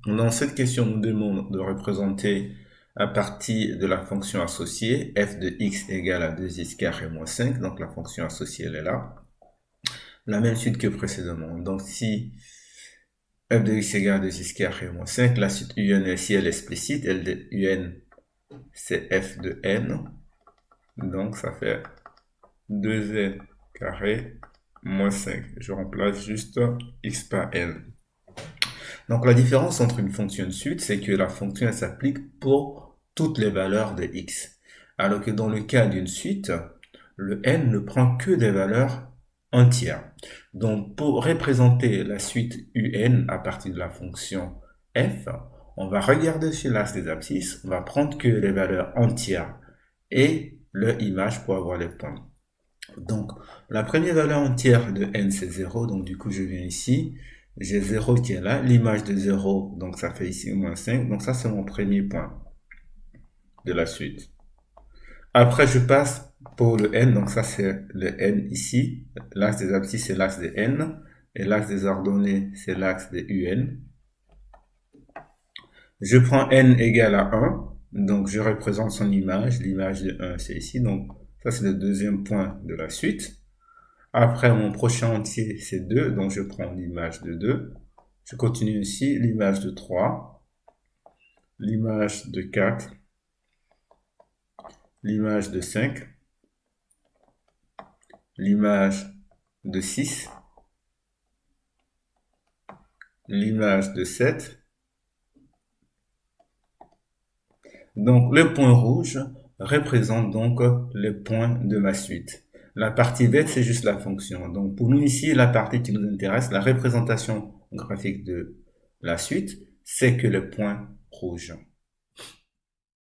Dans cette question, on nous demande de représenter à partir de la fonction associée f de x égale à 2x carré moins 5. Donc la fonction associée, elle est là. La même suite que précédemment. Donc si f de x égale à 2x carré moins 5, la suite un ici, elle est explicite. L de un, c'est f de n. Donc ça fait 2n carré moins 5. Je remplace juste x par n. Donc la différence entre une fonction de suite, c'est que la fonction elle s'applique pour toutes les valeurs de x. Alors que dans le cas d'une suite, le n ne prend que des valeurs entières. Donc pour représenter la suite un à partir de la fonction f, on va regarder sur l'axe des abscisses, on va prendre que les valeurs entières et leur image pour avoir les points. Donc la première valeur entière de n c'est 0, donc du coup je viens ici, j'ai 0 qui est là, l'image de 0, donc ça fait ici moins 5, donc ça c'est mon premier point de la suite. Après je passe pour le n, donc ça c'est le n ici, l'axe des abscisses c'est l'axe de n, et l'axe des ordonnées c'est l'axe de un. Je prends n égale à 1, donc je représente son image, l'image de 1 c'est ici, donc ça c'est le deuxième point de la suite. Après, mon prochain entier, c'est 2, donc je prends l'image de 2. Je continue ici, l'image de 3, l'image de 4, l'image de 5, l'image de 6, l'image de 7. Donc, le point rouge représente donc les points de ma suite. La partie verte, c'est juste la fonction. Donc, pour nous ici, la partie qui nous intéresse, la représentation graphique de la suite, c'est que le point rouge.